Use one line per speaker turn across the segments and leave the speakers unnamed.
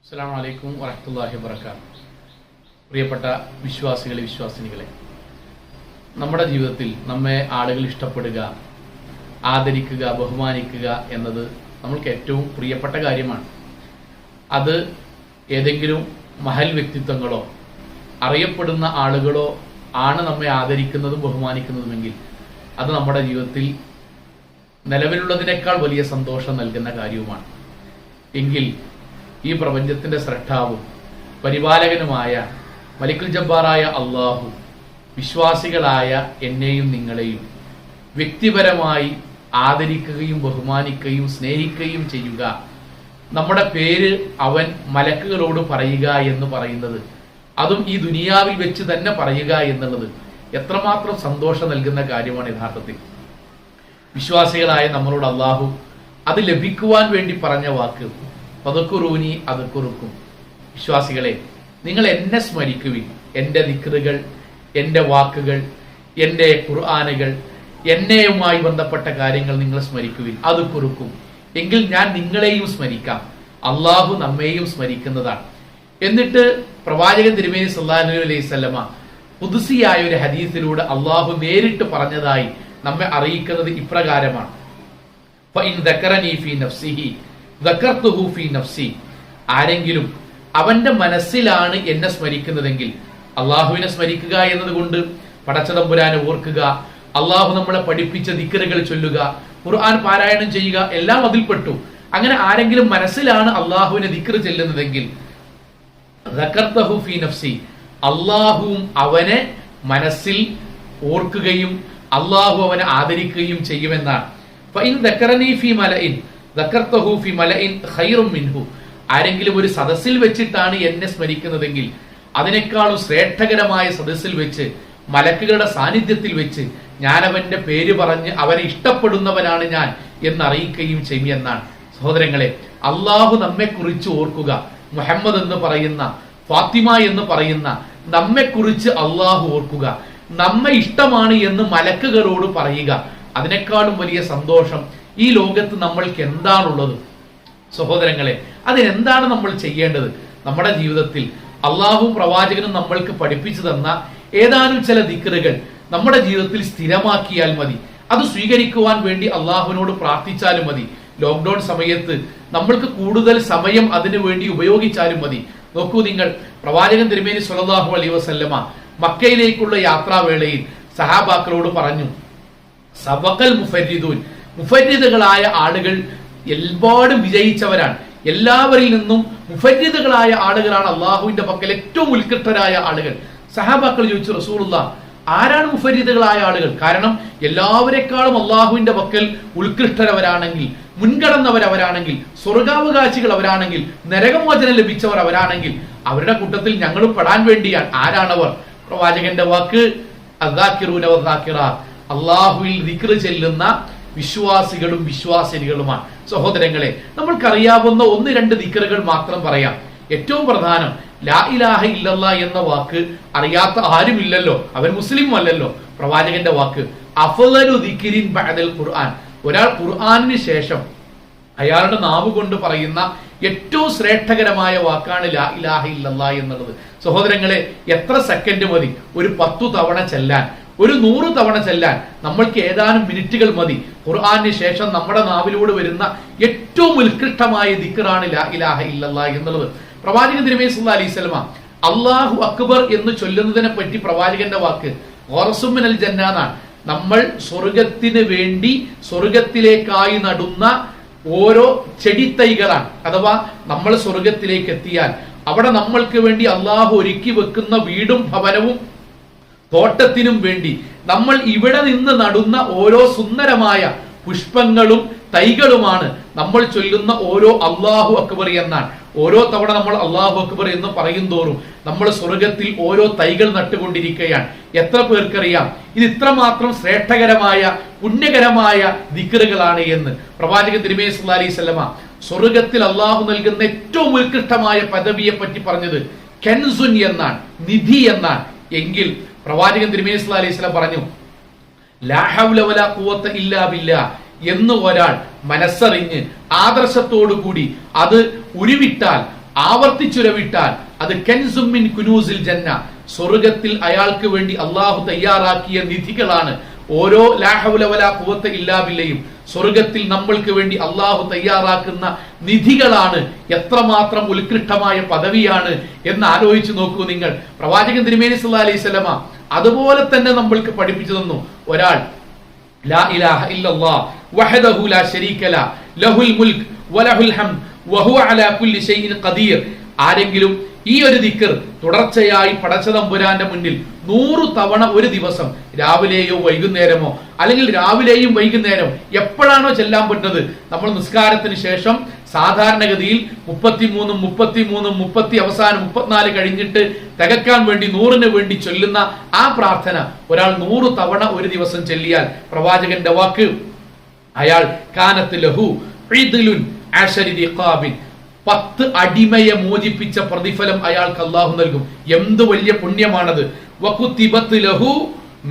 അസ്സലാമു അലൈക്കും വറഹ്മത്തുള്ളാഹി വബറകാതുഹു. പ്രിയപ്പെട്ട വിശ്വാസികളെ, വിശ്വാസിനികളെ, നമ്മുടെ ജീവിതത്തിൽ നമ്മെ ആളുകൾ ഇഷ്ടപ്പെടുക, ആദരിക്കുക, ബഹുമാനിക്കുക എന്നത് നമ്മൾക്ക് ഏറ്റവും പ്രിയപ്പെട്ട കാര്യമാണ്. അത് ഏതെങ്കിലും മഹൽ വ്യക്തിത്വങ്ങളോ അറിയപ്പെടുന്ന ആളുകളോ ആണ് നമ്മെ ആദരിക്കുന്നതും ബഹുമാനിക്കുന്നതുമെങ്കിൽ അത് നമ്മുടെ ജീവിതത്തിൽ നിലവിലുള്ളതിനേക്കാൾ വലിയ സന്തോഷം നൽകുന്ന കാര്യവുമാണ്. എങ്കിൽ ഈ പ്രപഞ്ചത്തിന്റെ സ്രഷ്ടാവും പരിപാലകനുമായ മലിക്കുൽ ജബ്ബാറായ അള്ളാഹു വിശ്വാസികളായ എന്നെയും നിങ്ങളെയും വ്യക്തിപരമായി ആദരിക്കുകയും ബഹുമാനിക്കുകയും സ്നേഹിക്കുകയും ചെയ്യുക, നമ്മുടെ പേര് അവൻ മലക്കുകളോട് പറയുക എന്ന് പറയുന്നത്, അതും ഈ ദുനിയാവിൽ വെച്ച് തന്നെ പറയുക എന്നുള്ളത് എത്രമാത്രം സന്തോഷം നൽകുന്ന കാര്യമാണ്. യഥാർത്ഥത്തിൽ വിശ്വാസികളായ നമ്മളോട് അള്ളാഹു അത് ലഭിക്കുവാൻ വേണ്ടി പറഞ്ഞ വാക്ക് ഫദ്കുറൂനി അദ്കുറുക്കും. വിശ്വാസികളെ, നിങ്ങൾ എന്നെ സ്മരിക്കുവിൻ. എൻ്റെ ദിക്റുകൾ, എൻ്റെ വാക്കുകൾ, എൻ്റെ ഖുർആനുകൾ, എന്നെയുമായി ബന്ധപ്പെട്ട കാര്യങ്ങൾ നിങ്ങൾ സ്മരിക്കുവിൻ. അത് കുറുക്കും, എങ്കിൽ ഞാൻ നിങ്ങളെയും സ്മരിക്കാം. അള്ളാഹു നമ്മെയും സ്മരിക്കുന്നതാണ്. എന്നിട്ട് പ്രവാചകൻ തിരുമേനി സല്ലല്ലാഹു അലൈഹി വസല്ലമ ഖുദ്സിയായ ഒരു ഹദീസിലൂടെ അള്ളാഹു നേരിട്ട് പറഞ്ഞതായി നമ്മെ അറിയിക്കുന്നത് ഇപ്രകാരമാണ്: ഫഇൻ ദക്കറനി ഫീ നഫ്സിഹി ദക്കർതുഹു ഫീ നഫ്സി. ആരെങ്കിലും അവന്റെ മനസ്സിലാണ് എന്നെ സ്മരിക്കുന്നതെങ്കിൽ, അള്ളാഹുവിനെ സ്മരിക്കുക എന്നതുകൊണ്ട് പടച്ചതമ്പുരാനെ ഓർക്കുക, അള്ളാഹു നമ്മളെ പഠിപ്പിച്ച ദിക്റുകൾ ചൊല്ലുക, ഖുർആൻ പാരായണം ചെയ്യുക, എല്ലാം അതിൽപ്പെട്ടു. അങ്ങനെ ആരെങ്കിലും മനസ്സിലാണ് അള്ളാഹുവിനെ ദിക്റ് ചെല്ലുന്നതെങ്കിൽ ദക്കർതുഹു ഫീ നഫ്സി, അള്ളാഹുവും അവനെ മനസ്സിൽ ഓർക്കുകയും അള്ളാഹു അവനെ ആദരിക്കുകയും ചെയ്യുമെന്നാണ്. ഫഇൻ ദക്കറനി ഫീ മലഇൻ ദക്കർതുഹു ഫീ മലഇൻ ഖൈറും മിൻഹു. ആരെങ്കിലും ഒരു സദസ്സിൽ വെച്ചിട്ടാണ് എന്നെ സ്മരിക്കുന്നതെങ്കിൽ അതിനേക്കാളും ശ്രേഷ്ഠകരമായ സദസ്സിൽ വെച്ച്, മലക്കുകളുടെ സാന്നിധ്യത്തിൽ വെച്ച് ഞാൻ അവന്റെ പേര് പറഞ്ഞ് അവനെ ഇഷ്ടപ്പെടുന്നവനാണ് ഞാൻ എന്നറിയിക്കുകയും ചെയ്യുമെന്നാണ്. സഹോദരങ്ങളെ, അള്ളാഹു നമ്മെക്കുറിച്ച് ഓർക്കുക. മുഹമ്മദ് എന്ന് പറയുന്ന, ഫാത്തിമ എന്ന് പറയുന്ന നമ്മെക്കുറിച്ച് അള്ളാഹു ഓർക്കുക, നമ്മെ ഇഷ്ടമാണ് എന്ന് മലക്കുകളോട് പറയുക. അതിനേക്കാളും വലിയ സന്തോഷം ഈ ലോകത്ത് നമ്മൾക്ക് എന്താണുള്ളത്? സഹോദരങ്ങളെ, അതിനെന്താണ് നമ്മൾ ചെയ്യേണ്ടത്? നമ്മുടെ ജീവിതത്തിൽ അള്ളാഹുവും പ്രവാചകനും നമ്മൾക്ക് പഠിപ്പിച്ചു തന്ന ഏതാനും ചില ദിക്റുകൾ നമ്മുടെ ജീവിതത്തിൽ സ്ഥിരമാക്കിയാൽ മതി. അത് സ്വീകരിക്കുവാൻ വേണ്ടി അള്ളാഹുവിനോട് പ്രാർത്ഥിച്ചാലും മതി. ലോക്ക്ഡൌൺ സമയത്ത് നമ്മൾക്ക് കൂടുതൽ സമയം അതിനു വേണ്ടി ഉപയോഗിച്ചാലും മതി. നോക്കൂ നിങ്ങൾ, പ്രവാചകൻ തിരുമേനി സ്വല്ലല്ലാഹു അലൈഹി വസല്ലമ മക്കയിലേക്കുള്ള യാത്രാവേളയിൽ സഹാബാക്കളോട് പറഞ്ഞു: സബഖൽ മുഫരിദൂൻ, മുഫരിദുകളായ ആളുകൾ ഒരുപാട് വിജയിച്ചവരാണ്. എല്ലാവരിൽ നിന്നും മുഫരിദുകളായ ആളുകളാണ് അള്ളാഹുവിന്റെ പക്കൽ ഏറ്റവും ഉത്കൃഷ്ടരായ ആളുകൾ. സഹാബാക്കൾ ചോദിച്ചു: റസൂലുള്ളാഹ്, ആരാണ് മുഫരിദുകളായ ആളുകൾ? കാരണം എല്ലാവരെക്കാളും അള്ളാഹുവിന്റെ പക്കൽ ഉത്കൃഷ്ടരവരാണെങ്കിൽ, മുൻകടന്നവരവരാണെങ്കിൽ, സ്വർഗാവകാശികൾ അവരാണെങ്കിൽ, നരകമോചനം ലഭിച്ചവർ അവരാണെങ്കിൽ അവരുടെ കൂട്ടത്തിൽ ഞങ്ങളും പെടാൻ വേണ്ടിയാണ്. ആരാണവർ? പ്രവാചകന്റെ വാക്ക് അദ്ദാക്കിറൂന വദ്ദാക്കിറാ, അള്ളാഹുവിൽ ദിക്റ് ചെല്ലുന്ന വിശ്വാസികളും വിശ്വാസിനികളുമാണ്. സഹോദരങ്ങളെ, നമ്മൾക്കറിയാവുന്ന ഒന്ന് രണ്ട് ദിക്റുകൾ മാത്രം പറയാം. ഏറ്റവും പ്രധാനം ലാ ഇലാഹ ഇല്ലല്ലാ എന്ന വാക്ക് അറിയാത്ത ആരുമില്ലല്ലോ, അവൻ മുസ്ലിം അല്ലല്ലോ. പ്രവാചകന്റെ വാക്ക് അഫ്ളലു ദിക്രിൻ ബഅദൽ ഖുർആൻ, ഒരാൾ ഖുർആനിന് ശേഷം അയാളുടെ നാവ് കൊണ്ട് പറയുന്ന ഏറ്റവും ശ്രേഷ്ഠകരമായ വാക്കാണ് ലാ ഇലാഹ ഇല്ലല്ലാ എന്നുള്ളത്. സഹോദരങ്ങളെ, എത്ര സെക്കൻഡ് മതി ഒരു 10 തവണ ചെല്ലാൻ, ഒരു 100 തവണ ചെല്ലാൻ? നമ്മൾക്ക് ഏതാനും മിനിറ്റുകൾ മതി. ഖുർആനിന് ശേഷം നമ്മുടെ നാവിലൂടെ വരുന്ന ഏറ്റവും ഉത്കൃഷ്ടമായ ദിക്റാണ് ലാ ഇലാഹ ഇല്ലല്ലാ എന്നുള്ളത്. പ്രവാചകൻ തിരുമേനി സല്ലല്ലാഹു അലൈഹി വസല്ലമ അല്ലാഹു അക്ബർ എന്ന് ചൊല്ലുന്നതിനെ പറ്റി പ്രവാചകന്റെ വാക്ക് ഖറസും മിനൽ ജന്ന എന്നാണ്. നമ്മൾ സ്വർഗത്തിന് വേണ്ടി സ്വർഗത്തിലേക്കായി നടുന്ന ഓരോ ചെടിത്തൈകളാണ്. അഥവാ നമ്മൾ സ്വർഗത്തിലേക്ക് എത്തിയാൽ അവിടെ നമ്മൾക്ക് വേണ്ടി അള്ളാഹു ഒരുക്കി വെക്കുന്ന വീടും ഭവനവും തോട്ടത്തിനും വേണ്ടി നമ്മൾ ഇവിടെ നിന്ന് നടുന്ന ഓരോ സുന്ദരമായ പുഷ്പങ്ങളും തൈകളുമാണ് നമ്മൾ ചൊല്ലുന്ന ഓരോ അല്ലാഹു അക്ബർ എന്നാണ്. ഓരോ തവണ നമ്മൾ അല്ലാഹു അക്ബർ എന്ന് പറയും തോറും നമ്മൾ സ്വർഗത്തിൽ ഓരോ തൈകൾ നട്ടുകൊണ്ടിരിക്കുകയാണ്. എത്ര പേർക്കറിയാം ഇത് ഇത്രമാത്രം ശ്രേഷ്ഠകരമായ പുണ്യകരമായ ദിക്റുകളാണ് എന്ന്? പ്രവാചകൻ തിരുമേനി സല്ലല്ലാഹു അലൈഹി വസല്ലമ സ്വർഗത്തിൽ അള്ളാഹു നൽകുന്ന ഏറ്റവും ഉത്കൃഷ്ടമായ പദവിയെ പറ്റി പറഞ്ഞത് കൻസുൻ എന്നാണ്, നിധി എന്നാണ്. എങ്കിൽ പ്രവാചകൻ തിരുമേനി സല്ലല്ലാഹു അലൈഹി വസല്ലം പറഞ്ഞു: ലാ ഹൗല വലാ ഖുവത ഇല്ലാ ബില്ലാഹ് എന്ന് ഒരാൾ മനസ്സറിഞ്ഞ് ആദർശത്തോടുകൂടി അത് ഉരുവിട്ടാൽ ആവർത്തിച്ചുരവിട്ടാൽ അത് കൻസും മിൻ കുനൂസിൽ ജന്ന, സ്വർഗത്തിൽ അയാൾക്ക് വേണ്ടി അള്ളാഹു തയ്യാറാക്കിയ നിധികളാണ്. ഓരോ ലാ ഹൗല വലാ ഖുവത ഇല്ലാ ബില്ലയും സ്വർഗത്തിൽ നമ്മൾക്ക് വേണ്ടി അള്ളാഹു തയ്യാറാക്കുന്ന നിധികളാണ്. എത്രമാത്രം ഉത്കൃഷ്ടമായ പദവിയാണ് എന്ന് ആലോചിച്ചു നോക്കൂ നിങ്ങൾ. പ്രവാചകൻ തിരുമേനി സല്ലല്ലാഹു അലൈഹി വസല്ലമ അതുപോലെ തന്നെ നമ്മൾക്ക് പഠിപ്പിച്ചു തന്നു. ഒരാൾ ലാ ഇലാഹ ഇല്ലല്ലാഹ് വഹദഹു ലാ ശരീക ല ലഹുൽ മുൽക്ക് വലഹുൽ ഹംദ് വഹുവ അലാ കുല്ലി ഷൈഇൻ ഖദീർ, ആരെങ്കിലും ഈ ഒരു ദിക്ർ തുടർച്ചയായി പടച്ചതമ്പുരാന്റെ മുന്നിൽ 100 തവണ ഒരു ദിവസം, രാവിലെയോ വൈകുന്നേരമോ, അല്ലെങ്കിൽ രാവിലെയും വൈകുന്നേരം എപ്പോഴാണോ ചെല്ലാൻ പറ്റുന്നത്, നമ്മൾ നിസ്കാരത്തിന് ശേഷം സാധാരണഗതിയിൽ 33 അവസാനം 34 കഴിഞ്ഞിട്ട് തികക്കാൻ വേണ്ടി 100ന് വേണ്ടി ചൊല്ലുന്ന ആ പ്രാർത്ഥന ഒരാൾ 100 തവണ ഒരു ദിവസം ചൊല്ലിയാൽ, പ്രവാചകന്റെ വാക്ക്, അയാൾ കാനത്ത് ലഹു ഈദുലുൻ അശരി ദിഖാബിൻ, 10 അടിമയെ മോചിപ്പിച്ച പ്രതിഫലം അയാൾക്ക് അള്ളാഹു നൽകും. എന്ത് വലിയ പുണ്യമാണത്. വകുതിബത് ലഹു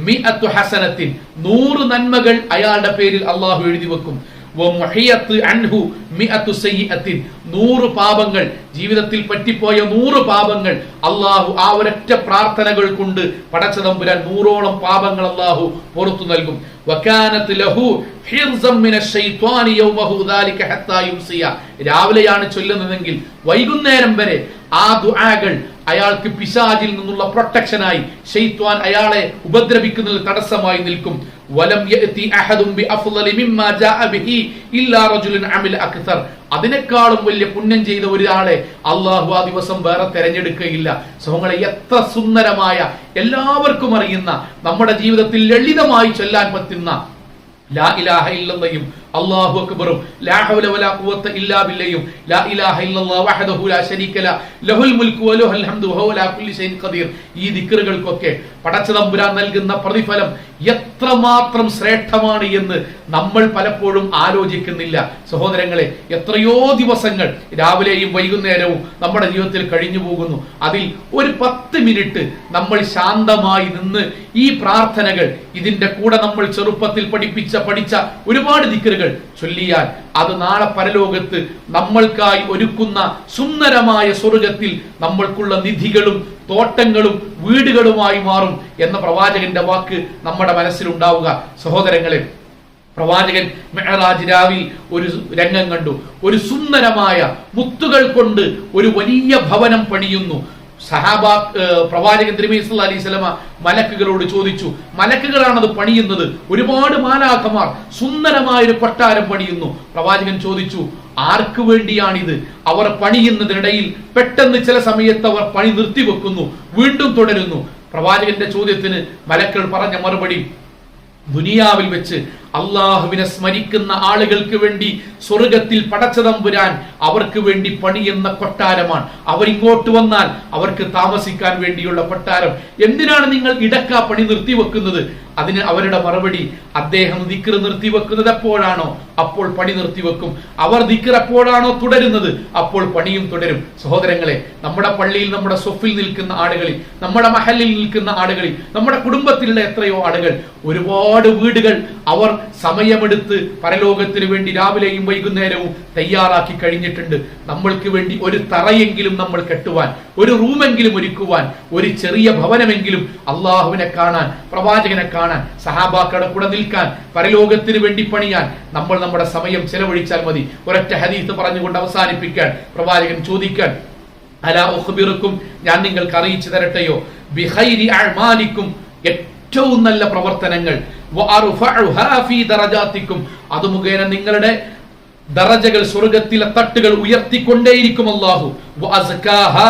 മിഅതു ഹസനത്തിൻ, 100 നന്മകൾ അയാളുടെ പേരിൽ അള്ളാഹു എഴുതി വെക്കും. വമുഹിയത് അൻഹു മിഅതു സയ്യിഅത്തിൻ, 100 പാപങ്ങൾ, ജീവിതത്തിൽ പറ്റിപ്പോയ 100 പാപങ്ങൾ അള്ളാഹു ആ ഒരൊറ്റ പ്രാർത്ഥനകൾ കൊണ്ട് പടച്ചതമ്പുരാൻ 100ഓളം പാപങ്ങൾ അള്ളാഹു പുറത്തു നൽകും. വകാനത് ലഹു ഹിർസം മിനശ് ശൈത്വാനി യൗമഹു ദാലിക ഹത്താ യുംസിയ, രാവിലെയാണ് ചൊല്ലുന്നതെങ്കിൽ വൈകുന്നേരം വരെ ആ ദുആകൾ അയാൾക്ക് പിശാചിൽ നിന്നുള്ള പ്രൊട്ടക്ഷനായി, ശൈത്വാൻ അയാളെ ഉപദ്രവിക്കുന്നതിൽ തടസ്സമായി നിൽക്കും. വലം യഅതി അഹദും ബിഅഫ്ളലി മിമ്മാ ജാഅ ബിഹി ഇല്ലാ റജുലുൻ അമില അക്തർ, അതിനേക്കാളും വലിയ പുണ്യം ചെയ്ത ഒരാളെ അള്ളാഹു ആ ദിവസം വേറെ തെരഞ്ഞെടുക്കുകയില്ല. സഹോദരങ്ങളെ, എത്ര സുന്ദരമായ, എല്ലാവർക്കും അറിയുന്ന, നമ്മുടെ ജീവിതത്തിൽ ലളിതമായി ചൊല്ലാൻ പറ്റുന്ന ലാ ഇലാഹ ഇല്ലല്ലാഹും അല്ലാഹു അക്ബറും ലാ ഹൗല വലാ ഖുവത ഇല്ലാ ബില്ലയും ലാ ഇലാഹ ഇല്ലല്ലാഹു വഹദഹു ലാ ശരീക ല ലഹുൽ മുൽക്കു വലഹുൽ ഹംദു വഹുവ അലാ കുല്ലി ഷൈഇൻ ഖദീർ, ഈ ദിക്റുകൾക്കൊക്കെ പടച്ചതമ്പുരാൻ നൽകുന്ന പ്രതിഫലം എത്രമാത്രം ശ്രേഷ്ഠമാണ് എന്ന് നമ്മൾ പലപ്പോഴും ആലോചിക്കുന്നില്ല. സഹോദരങ്ങളെ, എത്രയോ ദിവസങ്ങൾ രാവിലെയും വൈകുന്നേരവും നമ്മുടെ ജീവിതത്തിൽ കഴിഞ്ഞു പോകുന്നു. അതിൽ ഒരു 10 മിനിറ്റ് നമ്മൾ ശാന്തമായി നിന്ന് ഈ പ്രാർത്ഥനകൾ, ഇതിന്റെ കൂടെ നമ്മൾ ചെറുപ്പത്തിൽ പഠിച്ച ഒരുപാട് ദിക്റുകൾ ചൊല്ലിയാൽ അത് നാളെ പരലോകത്ത് നമ്മൾക്കായി ഒരുക്കുന്ന സുന്ദരമായ സ്വർഗത്തിൽ നമ്മൾക്കുള്ള നിധികളും തോട്ടങ്ങളും വീടുകളുമായി മാറും എന്ന പ്രവാചകന്റെ വാക്ക് നമ്മുടെ മനസ്സിലുണ്ടാവുക. സഹോദരങ്ങളെ, പ്രവാചകൻ മിഅ്റാജ് രാവിൽ ഒരു രംഗം കണ്ടു. ഒരു സുന്ദരമായ മുത്തുകൾ കൊണ്ട് ഒരു വലിയ ഭവനം പണിയുന്നു. പ്രവാചകൻ തിരുമേനി സല്ലല്ലാഹു അലൈഹി വസല്ലമ മലക്കുകളോട് ചോദിച്ചു, മലക്കുകളാണത് പണിയുന്നത്, ഒരുപാട് മാലാഖമാർ സുന്ദരമായ ഒരു കൊട്ടാരം പണിയുന്നു. പ്രവാചകൻ ചോദിച്ചു, ആർക്ക് വേണ്ടിയാണിത്? അവർ പണിയുന്നതിനിടയിൽ പെട്ടെന്ന് ചില സമയത്ത് അവർ പണി നിർത്തിവെക്കുന്നു, വീണ്ടും തുടരുന്നു. പ്രവാചകന്റെ ചോദ്യത്തിന് മലക്കുകൾ പറഞ്ഞ മറുപടി, ദുനിയാവിൽ വെച്ച് അള്ളാഹുവിനെ സ്മരിക്കുന്ന ആളുകൾക്ക് വേണ്ടി സ്വർഗത്തിൽ പടച്ചതമ്പുരാൻ അവർക്ക് വേണ്ടി പണിയുന്ന കൊട്ടാരമാണ്. അവരിങ്ങോട്ട് വന്നാൽ അവർക്ക് താമസിക്കാൻ വേണ്ടിയുള്ള കൊട്ടാരം. എന്തിനാണ് നിങ്ങൾ ഇടക്ക പണി നിർത്തിവെക്കുന്നത്? അതിന് അവരുടെ മറുപടി, അദ്ദേഹം ദിക്ർ നിർത്തിവെക്കുന്നത് എപ്പോഴാണോ അപ്പോൾ പണി നിർത്തിവെക്കും, അവർ ദിക്ർ എപ്പോഴാണോ തുടരുന്നത് അപ്പോൾ പണിയും തുടരും. സഹോദരങ്ങളെ, നമ്മുടെ പള്ളിയിൽ, നമ്മുടെ സ്വഫിൽ നിൽക്കുന്ന ആളുകളിൽ, നമ്മുടെ മഹലിൽ നിൽക്കുന്ന ആളുകളിൽ, നമ്മുടെ കുടുംബത്തിലുള്ള എത്രയോ ആളുകൾ, ഒരുപാട് വീടുകൾ അവർ സമയമെടുത്ത് പരലോകത്തിന് വേണ്ടി രാവിലെയും വൈകുന്നേരവും തയ്യാറാക്കി കഴിഞ്ഞിട്ടുണ്ട്. നമ്മൾക്ക് വേണ്ടി ഒരു തറയെങ്കിലും നമ്മൾ കെട്ടുവാൻ, ഒരു റൂമെങ്കിലും ഒരുക്കുവാൻ, ഒരു ചെറിയ ഭവനമെങ്കിലും അള്ളാഹുവിനെ കാണാൻ, പ്രവാചകനെ കാണാൻ, സഹാബാക്കളുടെ കൂടെ നിൽക്കാൻ, പരലോകത്തിന് വേണ്ടി പണിയാൻ നമ്മൾ നമ്മുടെ സമയം ചെലവഴിച്ചാൽ മതി. ഒരൊറ്റ ഹദീസ് പറഞ്ഞുകൊണ്ട് അവസാനിപ്പിക്കാൻ പ്രവാചകൻ ചോദിക്കാൻ, അലാ ഉഖ്ബിറുക്കും, ഞാൻ നിങ്ങൾക്ക് അറിയിച്ചു തരട്ടെയോ, ബിഖൈരി അഅ്മാലിക്കും, ഏറ്റവും നല്ല പ്രവർത്തനങ്ങൾ, വഅർഫഉഹാ ഫീ ദറജാതിക്കും, അത് മുഖേന നിങ്ങളുടെ ദറജകൾ, സ്വർഗ്ഗത്തിലെ തട്ടുകൾ ഉയർത്തിക്കൊണ്ടേയിരിക്കും അല്ലാഹു. വഅസ്കാഹാ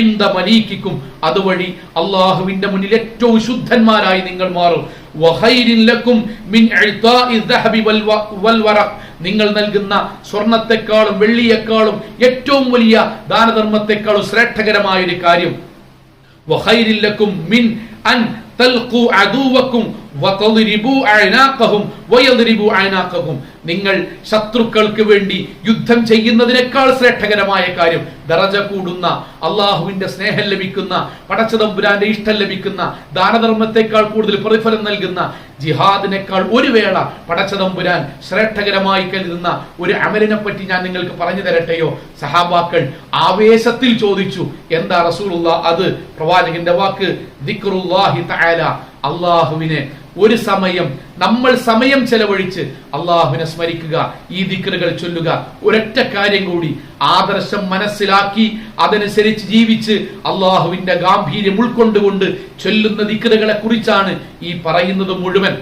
ഇൻദ മലീകിക്കും, അതുവഴി അല്ലാഹുവിന്റെ മുന്നിൽ ഏറ്റവും ശുദ്ധന്മാരായി നിങ്ങൾ മാറും. വഖൈരിൻ ലക്കും മിൻ ഇഅ്താഇ ദഹബി വൽ വറഖ്, നിങ്ങൾ നൽകുന്ന സ്വർണത്തെക്കാളും വെള്ളിയേക്കാളും ഏറ്റവും വലിയ ദാനധർമ്മത്തെക്കാളും ശ്രേഷ്ഠകരമായ ഒരു കാര്യം. വഖൈരിൻ ലക്കും മിൻ അൻ തൽഖു അദുവക്കും വതദ്രിബു അഅനാഖഹും വയദ്രിബു അഅനാഖഹും, നിങ്ങൾ ശത്രുക്കൾക്ക് വേണ്ടി യുദ്ധം ചെയ്യുന്നതിനേക്കാൾ ശ്രേഷ്ഠകരമായ കാര്യം, ദറജ കൂടുന്ന, അള്ളാഹുവിന്റെ സ്നേഹം ലഭിക്കുന്ന, പടച്ചതമ്പുരാന്റെ ഇഷ്ടം ലഭിക്കുന്ന, ദാനധർമ്മത്തെക്കാൾ കൂടുതൽ പ്രതിഫലം നൽകുന്ന ജിഹാദിനേക്കാൾ ഒരു വേള പടച്ചതമ്പുരാൻ ശ്രേഷ്ഠകരമായി കരുതുന്ന ഒരു അമലിനെ പറ്റി ഞാൻ നിങ്ങൾക്ക് പറഞ്ഞു തരട്ടെയോ? സഹാബാക്കൾ ആവേശത്തിൽ ചോദിച്ചു, എന്താ റസൂലുള്ളാ അത്? പ്രവാചകന്റെ വാക്ക്, ദിക്റുല്ലാഹി തആല, അള്ളാഹുവിനെ ഒരു സമയം നമ്മൾ സമയം ചെലവഴിച്ച് അള്ളാഹുവിനെ സ്മരിക്കുക, ഈ ദിക്റുകൾ ചൊല്ലുക. ഒരൊറ്റ കാര്യം കൂടി, ആദർശം മനസ്സിലാക്കി അതനുസരിച്ച് ജീവിച്ച് അള്ളാഹുവിന്റെ ഗാംഭീര്യം ഉൾക്കൊണ്ടുകൊണ്ട് ചൊല്ലുന്ന ദിക്റുകളെ കുറിച്ചാണ് ഈ പറയുന്നത് മുഴുവൻ.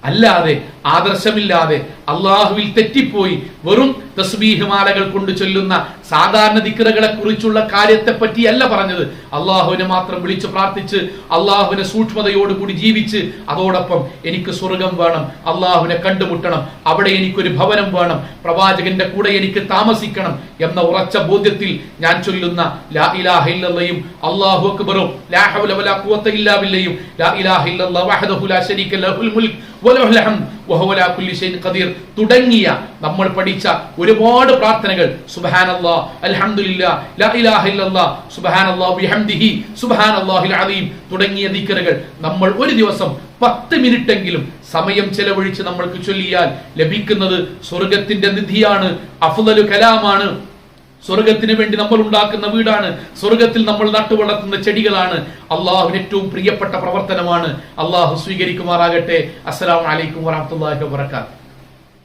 അല്ലാതെ ആദർശമില്ലാതെ അള്ളാഹുവിൽ തെറ്റിപ്പോയി വെറും തസ്ബീഹ് മാലകൾ കൊണ്ട് ചൊല്ലുന്ന സാധാരണ ദിക്റുകളെ കുറിച്ചുള്ള കാര്യത്തെ പറ്റിയല്ല പറഞ്ഞത്. അള്ളാഹുവിനെ മാത്രം വിളിച്ച് പ്രാർത്ഥിച്ച് അള്ളാഹുവിനെ സൂക്ഷ്മതയോടുകൂടി ജീവിച്ച് അതോടൊപ്പം എനിക്ക് സ്വർഗം വേണം, അള്ളാഹുവിനെ കണ്ടുമുട്ടണം, അവിടെ എനിക്കൊരു ഭവനം വേണം, പ്രവാചകന്റെ കൂടെ എനിക്ക് താമസിക്കണം എന്ന ഉറച്ച ബോധ്യത്തിൽ ഞാൻ ചൊല്ലുന്ന ലാ ഇലാഹ ഇല്ലല്ലാഹും അല്ലാഹു അക്ബറും ലാ ഹൗല വലാ ഖുവത ഇല്ലാ ബില്ലാഹി ലാ ഇലാഹ ഇല്ലല്ലാഹു വഹ്ദഹു ലാ ശരീക ലഹുൽ മുൽക്ക് വലഹുൽ ഹംദ് വഹുവ അലാ കുല്ലി ഷൈഇൻ ഖദീർ തുടങ്ങിയ നമ്മൾ പഠിച്ച ഒരുപാട് പ്രാർത്ഥനകൾ, സുബ്ഹാനല്ലാഹ്, അൽഹംദുലില്ലാഹ്, ലാ ഇലാഹ ഇല്ലല്ലാഹ്, സുബ്ഹാനല്ലാഹി ബിഹംദിഹി, സുബ്ഹാനല്ലാഹിൽ അലീം തുടങ്ങിയ ദിക്റുകൾ നമ്മൾ ഒരു ദിവസം 10 മിനിറ്റെങ്കിലും സമയം ചെലവഴിച്ച് നമ്മൾക്ക് ചൊല്ലിയാൽ ലഭിക്കുന്നത് സ്വർഗത്തിന്റെ നിധിയാണ്, അഫ്ളലു കലാമാണ്, സ്വർഗത്തിന് വേണ്ടി നമ്മൾ ഉണ്ടാക്കുന്ന വീടാണ്, സ്വർഗത്തിൽ നമ്മൾ നട്ടുവളർത്തുന്ന ചെടികളാണ്, അള്ളാഹുവിന് ഏറ്റവും പ്രിയപ്പെട്ട പ്രവർത്തനമാണ്. അള്ളാഹു സ്വീകരിക്കുമാറാകട്ടെ. അസ്സലാമു അലൈക്കും വറഹ്മത്തുള്ളാഹി വബറകാതുഹു.